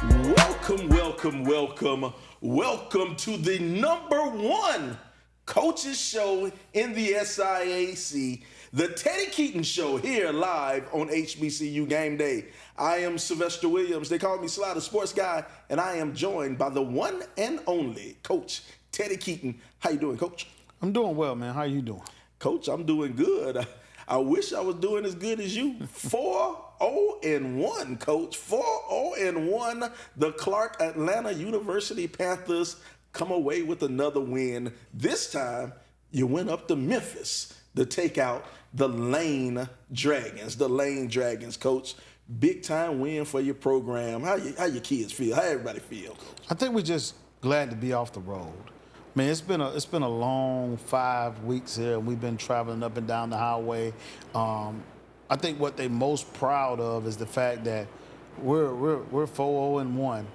Welcome, welcome, welcome, welcome to the #1 coaches show in the SIAC, the Teddy Keaton Show, here live on HBCU Game Day. I am Sylvester Williams. They call me Sly the Sports Guy, and I am joined by the one and only Coach Teddy Keaton. How you doing, Coach? I'm doing well, man. How you doing? Coach, I'm doing good. I wish I was doing as good as you. 4-0-1, Coach. 4-0-1. The Clark Atlanta University Panthers come away with another win. This time, you went up to Memphis to take out the Lane Dragons. The Lane Dragons, Coach. Big time win for your program. How your kids feel? How everybody feel? I think we're just glad to be off the road. I mean, it's been a long 5 weeks here, and we've been traveling up and down the highway. I think what they're most proud of is the fact that we're 4-0-1,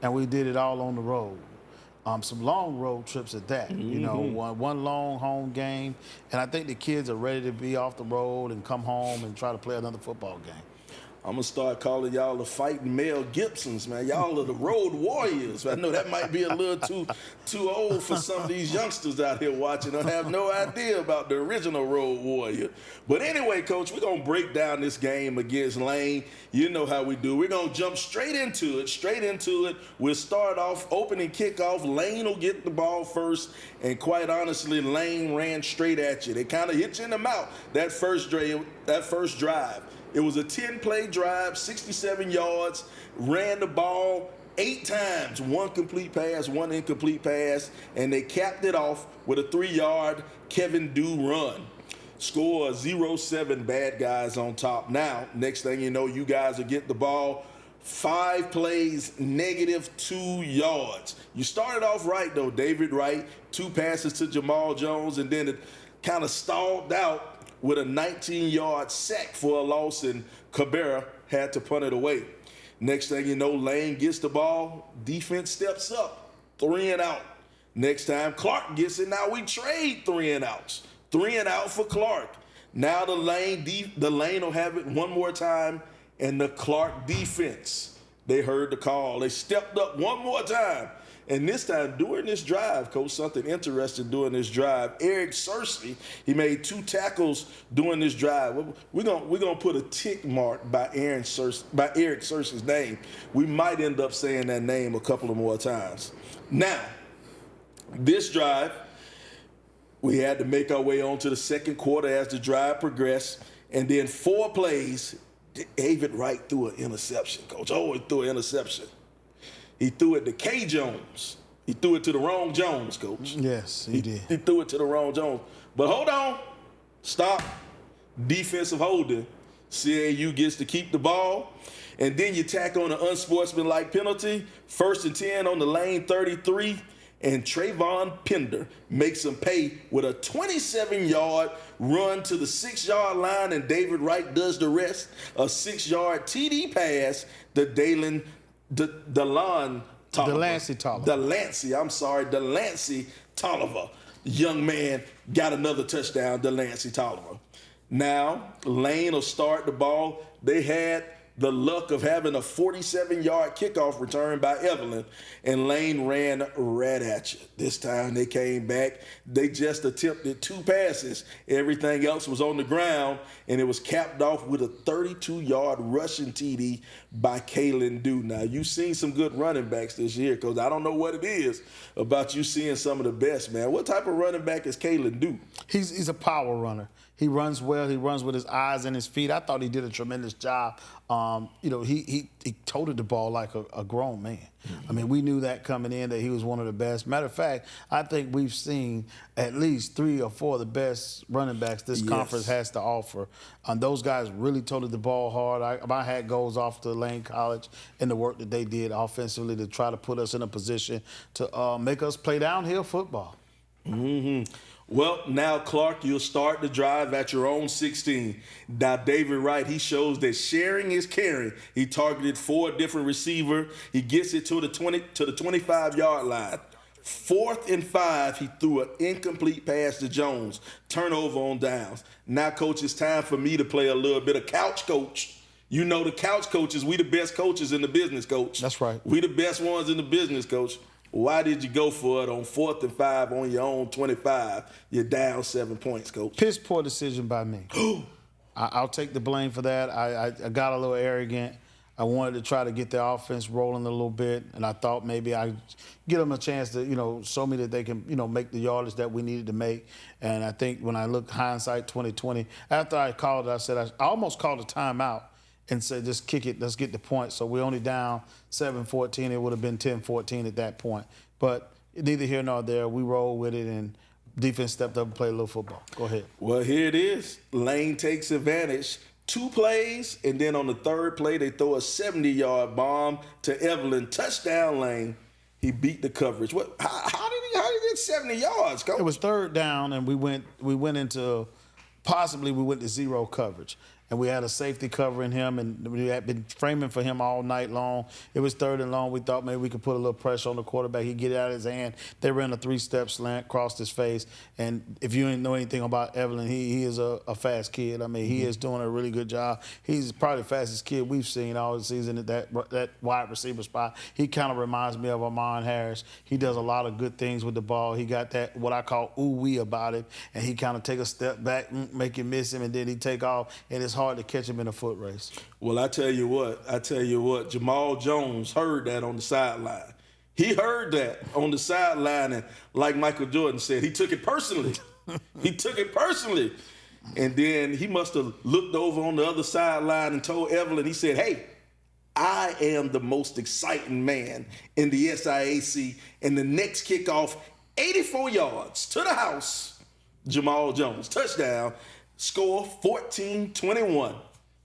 and we did it all on the road. Some long road trips at that. You know, one long home game, and I think the kids are ready to be off the road and come home and try to play another football game. I'm going to start calling y'all the fighting Mel Gibsons, man. Y'all are the road warriors. I know that might be a little too old for some of these youngsters out here watching. I have no idea about the original road warrior. But anyway, Coach, we're going to break down this game against Lane. You know how we do. We're going to jump straight into it. We'll start off opening kickoff. Lane will get the ball first. And quite honestly, Lane ran straight at you. They kind of hit you in the mouth that first drive. It was a 10-play drive, 67 yards, ran the ball 8 times, 1 complete pass, 1 incomplete pass, and they capped it off with a 3-yard Kevin Dew run. Score 0-7, bad guys on top. Now, next thing you know, you guys will get the ball 5 plays, -2 yards. You started off right, though. David Wright, 2 passes to Jamal Jones, and then it kind of stalled out with a 19-yard sack for a loss, and Cabrera had to punt it away. Next thing you know, Lane gets the ball. Defense steps up, 3 and out. Next time, Clark gets it. Now we trade 3 and outs. 3 and out for Clark. Now the Lane will have it one more time, and the Clark defense, they heard the call. They stepped up one more time. And this time, during this drive, Coach, something interesting during this drive, Eric Searcy, he made 2 tackles during this drive. We're gonna put a tick mark by Eric Searcy's name. We might end up saying that name a couple of more times. Now, this drive, we had to make our way on to the second quarter as the drive progressed. And then 4 plays, David Wright threw an interception, Coach. Oh, he threw an interception. He threw it to K. Jones. He threw it to the wrong Jones, Coach. Yes, he did. He threw it to the wrong Jones. But hold on. Stop. Defensive holding. CAU gets to keep the ball. And then you tack on an unsportsmanlike penalty. 1st and 10 on the Lane 33. And Trayvon Pender makes him pay with a 27-yard run to the 6-yard line. And David Wright does the rest. A 6-yard TD pass to Delancey Tolliver. Young man got another touchdown, Delancey Tolliver. Now, Lane will start the ball. They had the luck of having a 47-yard kickoff return by Evelyn, and Lane ran right at you. This time they came back. They just attempted 2 passes. Everything else was on the ground, and it was capped off with a 32-yard rushing TD by Kalen Dew. Now, you've seen some good running backs this year, because I don't know what it is about you seeing some of the best, man. What type of running back is Kalen Dew? He's a power runner. He runs well. He runs with his eyes and his feet. I thought he did a tremendous job. He toted the ball like a grown man. Mm-hmm. I mean, we knew that coming in, that he was one of the best. Matter of fact, I think we've seen at least 3 or 4 of the best running backs this conference has to offer. Those guys really toted the ball hard. My hat goes off to Lane College and the work that they did offensively to try to put us in a position to make us play downhill football. Mm-hmm. Well, now, Clark, you'll start the drive at your own 16. Now, David Wright, he shows that sharing is caring. He targeted 4 different receivers. He gets it to the 25-yard line. 4th and 5, he threw an incomplete pass to Jones. Turnover on downs. Now, Coach, it's time for me to play a little bit of couch coach. You know the couch coaches, we the best coaches in the business, coach. That's right. We the best ones in the business, coach. Why did you go for it on 4th and 5 on your own 25? You're down 7 points, coach. Piss poor decision by me. I'll take the blame for that. I got a little arrogant. I wanted to try to get the offense rolling a little bit, and I thought maybe I'd give them a chance to, show me that they can, make the yardage that we needed to make. And I think when I look hindsight 2020, after I called it, I said I almost called a timeout and said just kick it, let's get the point. So we're only down 7-14. It would have been 10-14 at that point. But neither here nor there. We rolled with it, and defense stepped up and played a little football. Go ahead. Well, here it is. Lane takes advantage. 2 plays, and then on the 3rd play, they throw a 70-yard bomb to Evelyn. Touchdown, Lane. He beat the coverage. How did he get 70 yards, coach? It was 3rd down, and we went into zero coverage. And we had a safety covering him, and we had been framing for him all night long. It was 3rd and long. We thought maybe we could put a little pressure on the quarterback. He'd get it out of his hand. They ran a 3-step slant, crossed his face. And if you didn't know anything about Evelyn, he is a fast kid. I mean, he is doing a really good job. He's probably the fastest kid we've seen all season at that wide receiver spot. He kind of reminds me of Amon Harris. He does a lot of good things with the ball. He got that, what I call ooh-wee about him, and he kind of take a step back, make you miss him, and then he take off, and it's hard to catch him in a foot race. Well, I tell you what, Jamal Jones heard that on the sideline. He heard that on the sideline, and like Michael Jordan said, he took it personally. He took it personally. And then he must have looked over on the other sideline and told Evelyn, he said, hey, I am the most exciting man in the SIAC. And the next kickoff, 84 yards to the house. Jamal Jones, touchdown, score 14-21.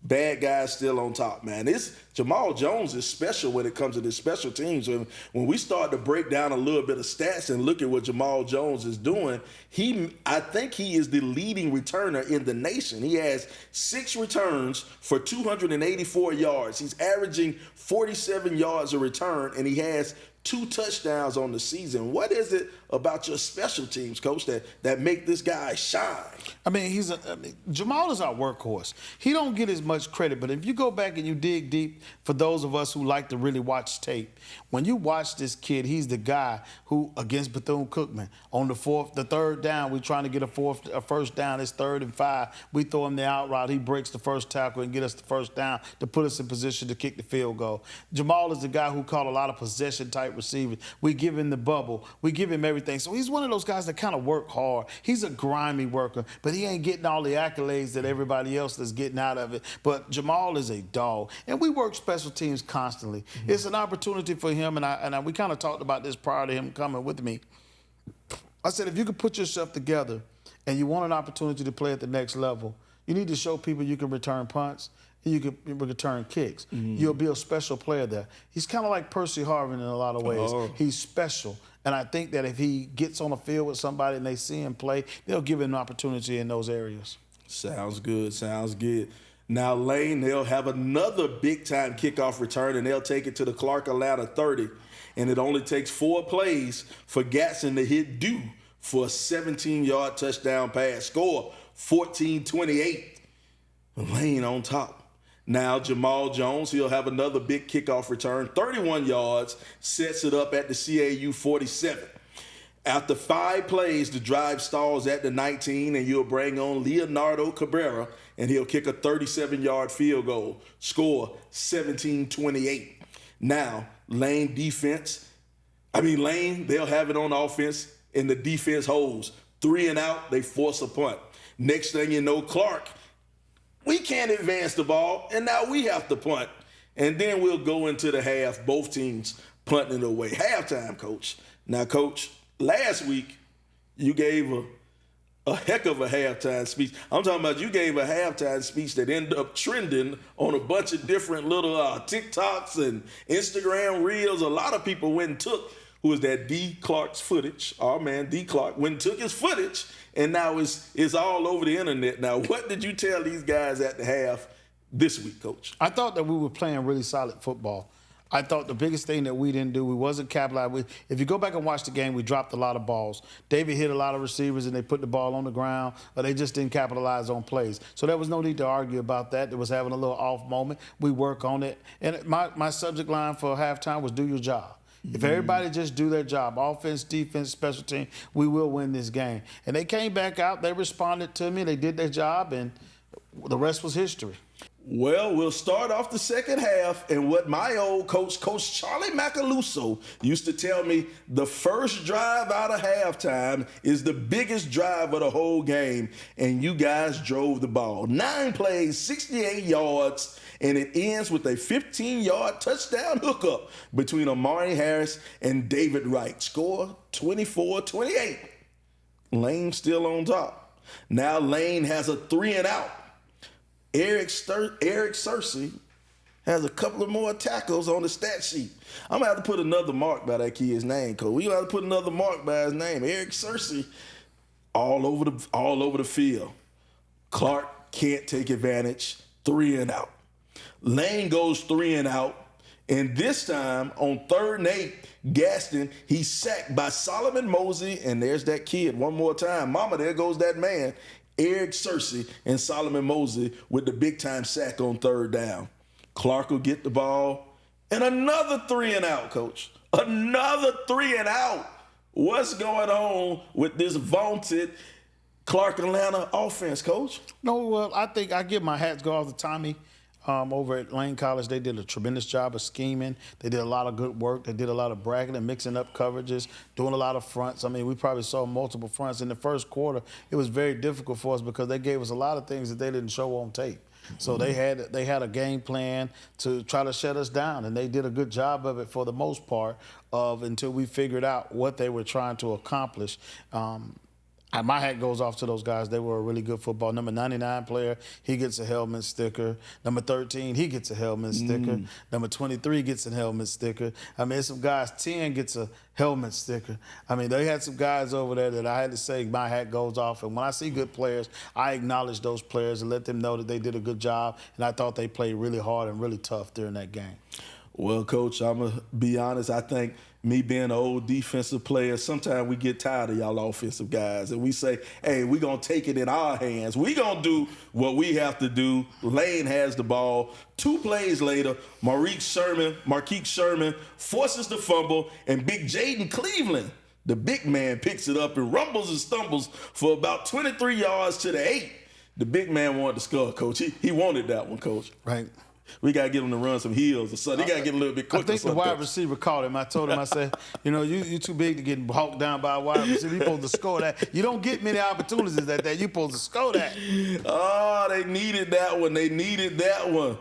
Bad guys still on top, man. Jamal Jones is special when it comes to the special teams. When we start to break down a little bit of stats and look at what Jamal Jones is doing, I think he is the leading returner in the nation. He has 6 returns for 284 yards. He's averaging 47 yards a return, and he has 2 touchdowns on the season. What is it about your special teams, coach, that make this guy shine? I mean, Jamal is our workhorse. He don't get as much credit, but if you go back and you dig deep, for those of us who like to really watch tape, when you watch this kid, he's the guy who, against Bethune-Cookman, on the 3rd down, we're trying to get a first down. It's 3rd and 5. We throw him the out route. He breaks the first tackle and get us the first down to put us in position to kick the field goal. Jamal is the guy who caught a lot of possession-type receivers. We give him the bubble. We give him everything. So he's one of those guys that kind of work hard. He's a grimy worker, but he ain't getting all the accolades that everybody else is getting out of it. But Jamal is a dog, and we work special teams constantly. Mm-hmm. It's an opportunity for him, and we kind of talked about this prior to him coming with me. I said, if you could put yourself together and you want an opportunity to play at the next level, you need to show people you can return punts, you can return kicks. Mm-hmm. You'll be a special player there. He's kind of like Percy Harvin in a lot of ways. Oh. He's special. And I think that if he gets on the field with somebody and they see him play, they'll give him an opportunity in those areas. Sounds good. Now, Lane, they'll have another big-time kickoff return, and they'll take it to the Clark Atlanta 30. And it only takes 4 plays for Gatson to hit due for a 17-yard touchdown pass. Score 14-28. Lane on top. Now, Jamal Jones, he'll have another big kickoff return, 31 yards, sets it up at the CAU 47. After 5 plays, the drive stalls at the 19, and you'll bring on Leonardo Cabrera, and he'll kick a 37-yard field goal. Score 17-28. Now, Lane, they'll have it on offense, and the defense holds. 3 and out, they force a punt. Next thing you know, Clark, we can't advance the ball, and now we have to punt. And then we'll go into the half, both teams punting it away. Halftime, Coach. Now, Coach, last week you gave a heck of a halftime speech. I'm talking about you gave a halftime speech that ended up trending on a bunch of different little TikToks and Instagram reels. A lot of people went and took, who is that D. Clark's footage, our man D. Clark, went and took his footage, and now it's all over the internet. Now, what did you tell these guys at the half this week, Coach? I thought that we were playing really solid football. I thought the biggest thing that we didn't do, we wasn't capitalizing. If you go back and watch the game, we dropped a lot of balls. David hit a lot of receivers and they put the ball on the ground, or they just didn't capitalize on plays. So there was no need to argue about that. It was having a little off moment. We work on it. And my subject line for halftime was do your job. If everybody just do their job, offense, defense, special team, we will win this game. And they came back out, they responded to me, they did their job, and the rest was history. Well, we'll start off the second half, and what my old coach, Coach Charlie Macaluso, used to tell me, the first drive out of halftime is the biggest drive of the whole game, and you guys drove the ball. 9 plays, 68 yards, and it ends with a 15-yard touchdown hookup between Amari Harris and David Wright. Score 24-28. Lane still on top. Now Lane has a 3-and-out. Eric Searcy has a couple of more tackles on the stat sheet. I'm going to have to put another mark by that kid's name, Cole. We're going to have to put another mark by his name. Eric Searcy all over the field. Clark can't take advantage. 3-and-out. Lane goes 3-and-out. And this time, on 3rd and 8, Gaston, he's sacked by Solomon Mosey. And there's that kid one more time. Mama, there goes that man. Eric Searcy and Solomon Mosey with the big-time sack on 3rd down. Clark will get the ball. And another 3-and-out, Coach. Another 3-and-out. What's going on with this vaunted Clark Atlanta offense, Coach? No, well, I think I give my hats go off to Tommy over at Lane College. They did a tremendous job of scheming. They did a lot of good work. They did a lot of bracketing, mixing up coverages, doing a lot of fronts. I mean, we probably saw multiple fronts. In the first quarter, it was very difficult for us because they gave us a lot of things that they didn't show on tape. So they had a game plan to try to shut us down, and they did a good job of it for the most part until we figured out what they were trying to accomplish. And my hat goes off to those guys. They were a really good football. Number 99 player, he gets a helmet sticker. Number 13, he gets a helmet sticker. Number 23 gets a helmet sticker. I mean, some guys, 10 gets a helmet sticker. I mean, they had some guys over there that I had to say my hat goes off. And when I see good players, I acknowledge those players and let them know that they did a good job. And I thought they played really hard and really tough during that game. Well, Coach, I'm going to be honest. I think me being an old defensive player, sometimes we get tired of y'all offensive guys. And we say, hey, we're going to take it in our hands. We're going to do what we have to do. Lane has the ball. 2 plays later, Marquise Sherman forces the fumble, and Big Jaden Cleveland, the big man, picks it up and rumbles and stumbles for about 23 yards to the 8. The big man wanted to score, Coach. He wanted that one, Coach. Right. We got to get him to run some heels or something. He got to get a little bit quicker. I think the wide receiver caught him. I told him, I said, you too big to get hawked down by a wide receiver. You're supposed to score that. You don't get many opportunities at that. You're supposed to score that. Oh, they needed that one. They needed that one.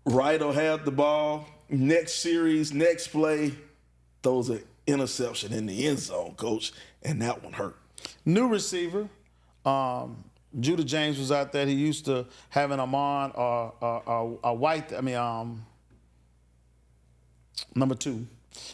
Wright will have the ball. Next series, next play, throws an interception in the end zone, Coach, and that one hurt. New receiver. Judah James was out there. He used to have an Amon or a White. Number 2.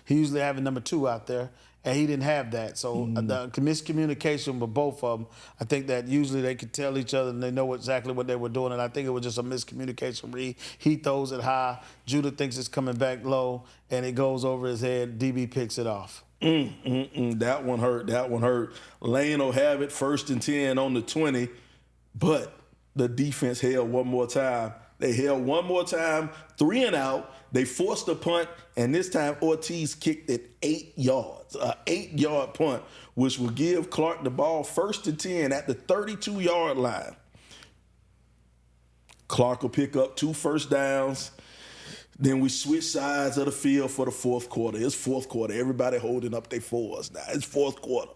He usually having number 2 out there, and he didn't have that. So the miscommunication with both of them, I think that usually they could tell each other and they know exactly what they were doing, and I think it was just a miscommunication read. He throws it high. Judah thinks it's coming back low, and it goes over his head. DB picks it off. That one hurt. That one hurt. Lane will have it 1st and 10 on the 20. But the defense held one more time. They held one more time, 3-and-out. They forced a punt, and this time Ortiz kicked it 8 yards, an 8-yard punt, which will give Clark the ball 1st and 10 at the 32-yard line. Clark will pick up 2 first downs. Then we switch sides of the field for the 4th quarter. It's 4th quarter. Everybody holding up their 4s now. It's 4th quarter.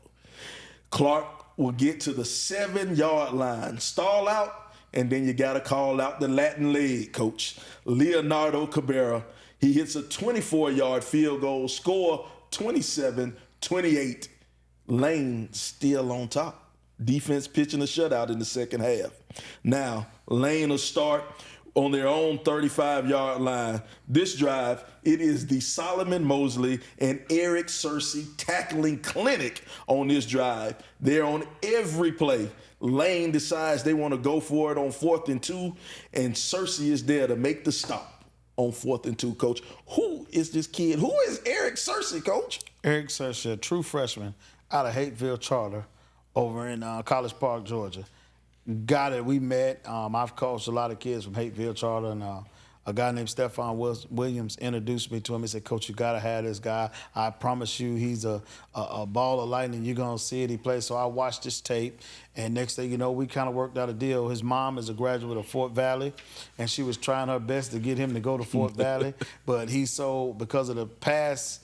Clark will get to the 7-yard line, stall out, and then you got to call out the Latin leg, Coach. Leonardo Cabrera, he hits a 24-yard field goal, score 27-28. Lane still on top. Defense pitching a shutout in the second half. Now, Lane will start on their own 35-yard line. This drive, it is the Solomon Mosley and Eric Searcy tackling clinic on this drive. They're on every play. Lane decides they want to go for it on 4th and 2, and Searcy is there to make the stop on 4th and 2, Coach. Who is this kid? Who is Eric Searcy, Coach? Eric Searcy, a true freshman out of Hateville Charter over in College Park, Georgia. Guy that we met. I've coached a lot of kids from Hateville Charter, and a guy named Stephon Williams introduced me to him. He said, Coach, you got to have this guy. I promise you he's a ball of lightning. You're going to see it. He plays. So I watched this tape, and next thing you know, we kind of worked out a deal. His mom is a graduate of Fort Valley, and she was trying her best to get him to go to Fort Valley. But because of the past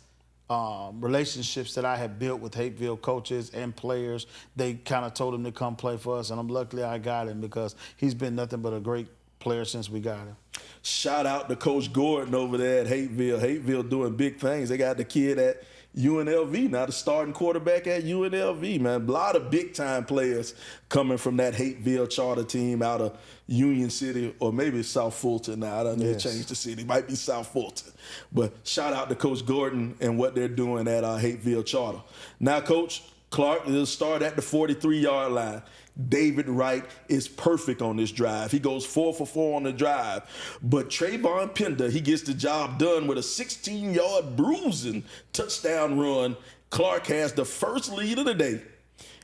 relationships that I had built with Hateville coaches and players, they kind of told him to come play for us. And luckily I got him because he's been nothing but a great player since we got him. Shout out to Coach Gordon over there at Hateville. Hateville doing big things. They got the kid at UNLV, now the starting quarterback at UNLV, man. A lot of big-time players coming from that Hateville Charter team out of Union City, or maybe South Fulton now. I don't know, changed the city. It might be South Fulton. But shout out to Coach Gordon and what they're doing at Hateville Charter. Now, Coach Clark will start at the 43-yard line. David Wright is perfect on this drive. He goes 4 for 4 on the drive. But Trayvon Pender, he gets the job done with a 16-yard bruising touchdown run. Clark has the first lead of the day.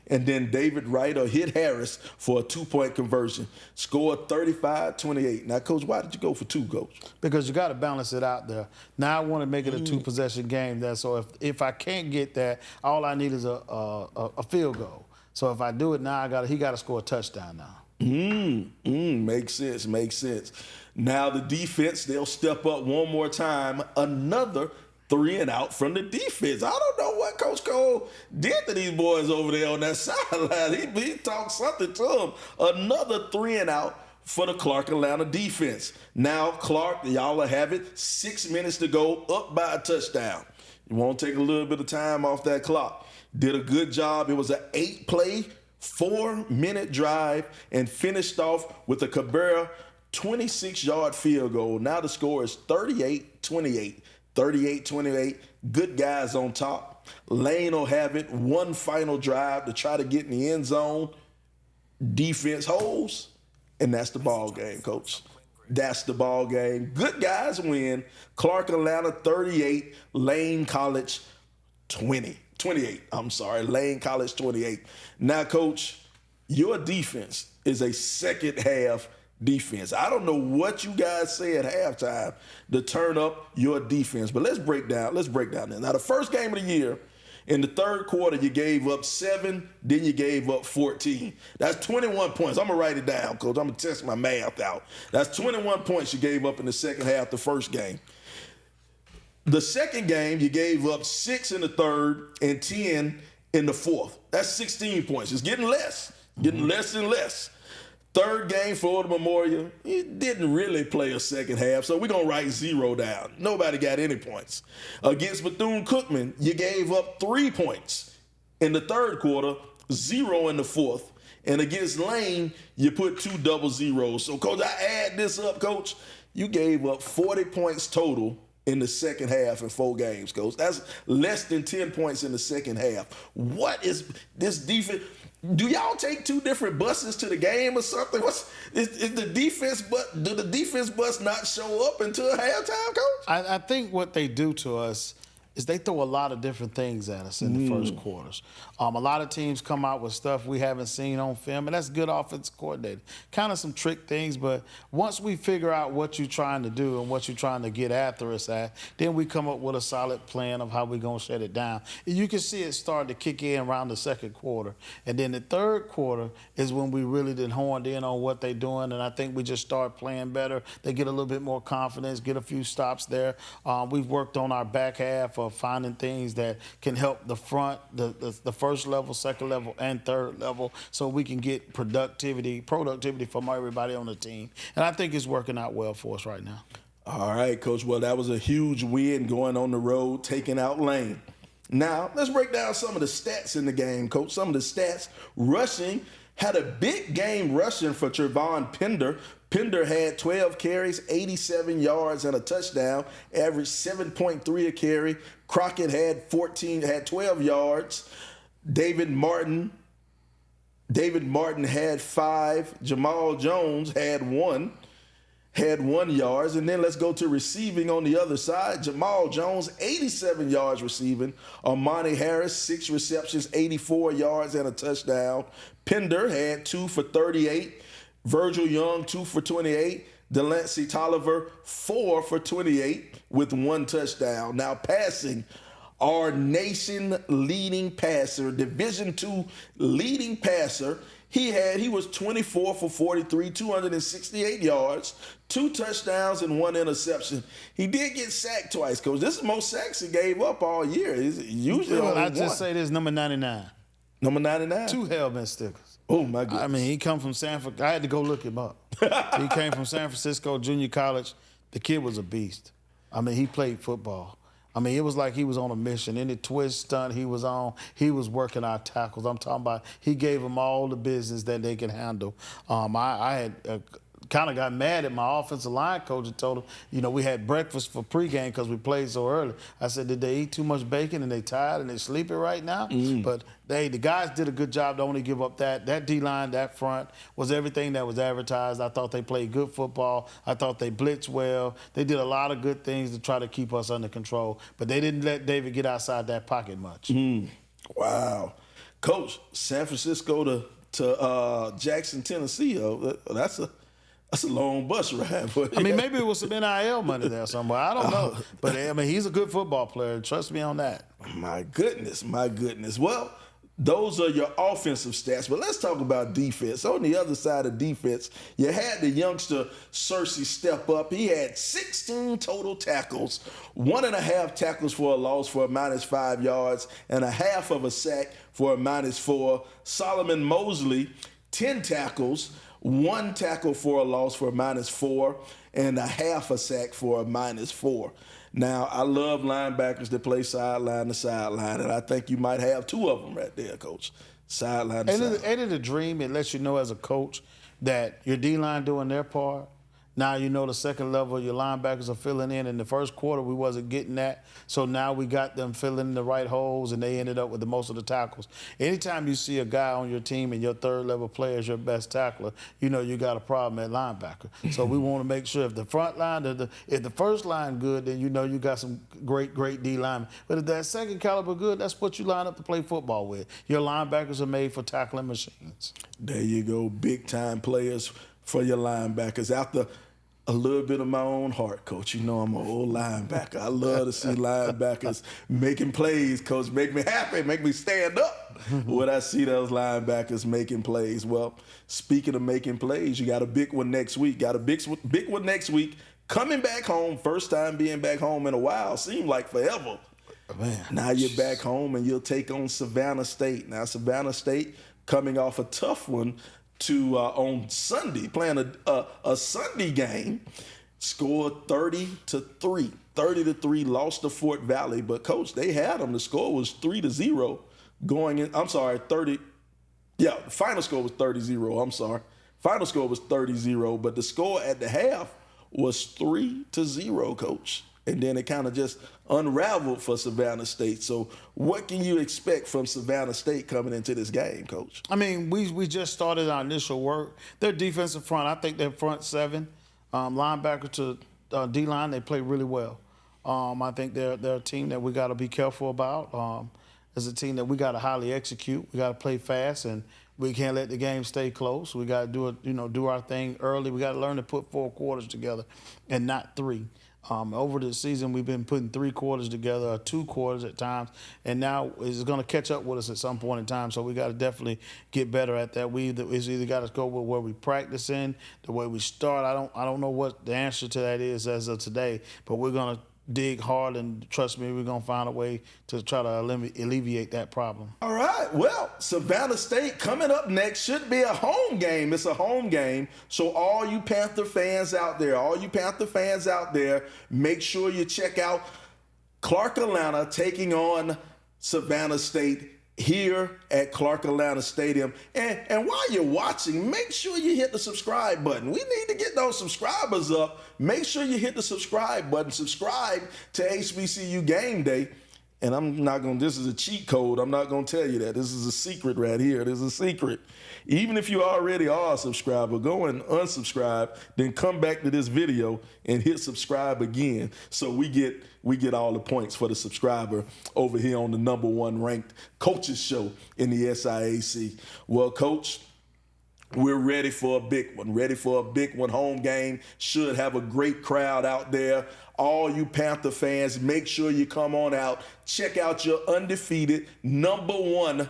And then David Wright hit Harris for a 2-point conversion. Scored 35-28. Now, Coach, why did you go for 2, Coach? Because you got to balance it out there. Now I want to make it a 2-possession game. So if I can't get that, all I need is a field goal. So if I do it now, he got to score a touchdown now. Makes sense. Now the defense, they'll step up one more time. Another 3 and out from the defense. I don't know what Coach Cole did to these boys over there on that sideline. He talked something to them. Another 3 and out for the Clark Atlanta defense. Now Clark, y'all will have it. 6 minutes to go, up by a touchdown. You want to take a little bit of time off that clock. Did a good job. It was an 8-play, 4-minute drive, and finished off with a Cabrera 26-yard field goal. Now the score is 38-28. 38-28. Good guys on top. Lane will have it. One final drive to try to get in the end zone. Defense holds, and that's the ball game, Coach. That's the ball game. Good guys win. Clark Atlanta 38, Lane College 28. Lane College 28. Now, Coach, your defense is a second half defense. I don't know what you guys say at halftime to turn up your defense, but let's break down this. Now, the first game of the year, in the third quarter, you gave up 7, then you gave up 14. That's 21 points. I'm going to write it down, Coach. I'm going to test my math out. That's 21 points you gave up in the second half the first game. The second game, you gave up 6 in the third and 10 in the fourth. That's 16 points. It's getting less and less. Third game, Florida Memorial, you didn't really play a second half, so we're going to write 0 down. Nobody got any points. Against Bethune-Cookman, you gave up 3 points in the third quarter, 0 in the fourth. And against Lane, you put 2 double zeros. So, Coach, I add this up, Coach. You gave up 40 points total in the second half in 4 games, Coach. That's less than 10 points in the second half. What is this defense? Do y'all take 2 different buses to the game or something? Is the defense, do the defense bus not show up until halftime, Coach? I think what they do to us is they throw a lot of different things at us in the first quarters. A lot of teams come out with stuff we haven't seen on film, and that's good offensive coordinating. Kind of some trick things, but once we figure out what you're trying to do and what you're trying to get after us at, then we come up with a solid plan of how we're going to shut it down. And you can see it start to kick in around the second quarter. And then the third quarter is when we really did honed in on what they're doing, and I think we just start playing better. They get a little bit more confidence, get a few stops there. We've worked on our back half of finding things that can help the front, the first level, second level, and third level, so we can get productivity from everybody on the team. And I think it's working out well for us right now. All right, Coach. Well, that was a huge win going on the road, taking out Lane. Now, let's break down some of the stats in the game, Coach. Some of the stats. Rushing, had a big game rushing for Trayvon Pender. Pender had 12 carries, 87 yards, and a touchdown, averaged 7.3 a carry. Crockett had 12 yards. David Martin had 5. Jamal Jones had 1. had 1 yard. And then let's go to receiving on the other side. Jamal Jones, 87 yards receiving. Armani Harris, 6 receptions, 84 yards and a touchdown. Pender had 2 for 38. Virgil Young, 2 for 28. Delancey Tolliver, 4 for 28 with 1 touchdown. Now passing, our nation leading passer, Division II leading passer, he was 24 for 43, 268 yards, 2 touchdowns, and 1 interception. He did get sacked twice, Coach. This is the most sacks he gave up all year. He's usually only I one. just say this, number 99. Number 99? 2 helmet stickers. Oh, my goodness. I mean, he come from I had to go look him up. He came from San Francisco Junior College. The kid was a beast. I mean, he played football. I mean, it was like he was on a mission. Any twist stunt he was on, he was working our tackles. I'm talking about he gave them all the business that they can handle. I had kind of got mad at my offensive line coach and told him, we had breakfast for pregame because we played so early. I said, did they eat too much bacon and they tired and they sleeping right now? But the guys did a good job to only give up that. That D-line, that front was everything that was advertised. I thought they played good football. I thought they blitzed well. They did a lot of good things to try to keep us under control. But they didn't let David get outside that pocket much. Wow. Coach, San Francisco to Jackson, Tennessee, that's a long bus ride. I mean, maybe it was some NIL money there somewhere. I don't know. But, I mean, he's a good football player. Trust me on that. My goodness. Well, those are your offensive stats. But let's talk about defense. On the other side of defense, you had the youngster Cersei step up. He had 16 total tackles, 1.5 tackles for a loss for a -5 yards, and a half of a sack for a -4. Solomon Mosley, 10 tackles, 1 tackle for a loss for a -4, and a half a sack for a -4. Now, I love linebackers that play sideline to sideline, and I think you might have 2 of them right there, Coach. Sideline to sideline. Ain't it a dream? It lets you know as a coach that your D-line doing their part. Now the second level, your linebackers are filling in. In the first quarter, we wasn't getting that. So now we got them filling in the right holes, and they ended up with the most of the tackles. Anytime you see a guy on your team and your third-level player is your best tackler, you got a problem at linebacker. So we want to make sure if the front line, if the first line good, then you got some great D linemen. But if that second caliber good, that's what you line up to play football with. Your linebackers are made for tackling machines. There you go, big-time players for your linebackers. After a little bit of my own heart, Coach. I'm an old linebacker. I love to see linebackers making plays, Coach. Make me happy, make me stand up when I see those linebackers making plays. Well, speaking of making plays, you got a big one next week. Coming back home, first time being back home in a while. Seemed like forever. Man. Now you're back home and you'll take on Savannah State. Now, Savannah State coming off a tough one on Sunday, playing a Sunday game, scored 30-3. 30-3, lost to Fort Valley. But, Coach, they had them. The score was 3-0 going in. I'm sorry, 30. Yeah, the final score was 30-0. I'm sorry. Final score was 30-0. But the score at the half was 3-0, Coach. And then it kind of just unraveled for Savannah State. So what can you expect from Savannah State coming into this game, Coach? I mean, we just started our initial work. Their defensive front, I think their front 7, linebacker to D-line, they play really well. I think they're a team that we got to be careful about. It's a team that we got to highly execute. We got to play fast, and we can't let the game stay close. We got to do our thing early. We got to learn to put 4 quarters together and not 3. Over the season, we've been putting 3 quarters together, or 2 quarters at times, and now it's going to catch up with us at some point in time. So we got to definitely get better at that. It's either got to go with where we practice in, the way we start. I don't know what the answer to that is as of today, but we're going to dig hard, and trust me, we're going to find a way to try to alleviate that problem. All right. Well, Savannah State coming up next should be a home game. It's a home game. So all you Panther fans out there, make sure you check out Clark Atlanta taking on Savannah State here at Clark Atlanta Stadium. And while you're watching, make sure you hit the subscribe button. We need to get those subscribers up. Make sure you hit the subscribe button. Subscribe to HBCU Game Day. and this is a cheat code. I'm not going to tell you that. This is a secret right here. This is a secret. Even if you already are a subscriber, go and unsubscribe, then come back to this video and hit subscribe again. So we get all the points for the subscriber over here on the #1 ranked coaches show in the SIAC. Well, Coach, we're ready for a big one. Home game should have a great crowd out there. All you Panther fans, make sure you come on out. Check out your undefeated number one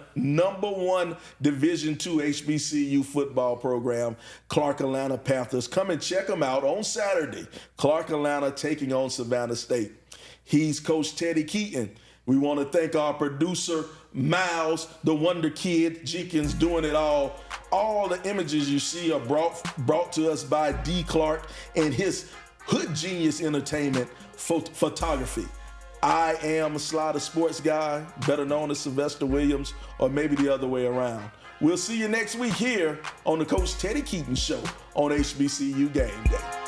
Division II HBCU football program, Clark Atlanta Panthers. Come and check them out on Saturday. Clark Atlanta taking on Savannah State. He's Coach Teddy Keaton. We want to thank our producer, Miles, the Wonder Kid Jenkins, doing it all. All the images you see are brought to us by D. Clark and his Hood Genius Entertainment photography. I am Sly the Sports Guy, better known as Sylvester Williams, or maybe the other way around. We'll see you next week here on the Coach Teddy Keaton Show on HBCU Game Day.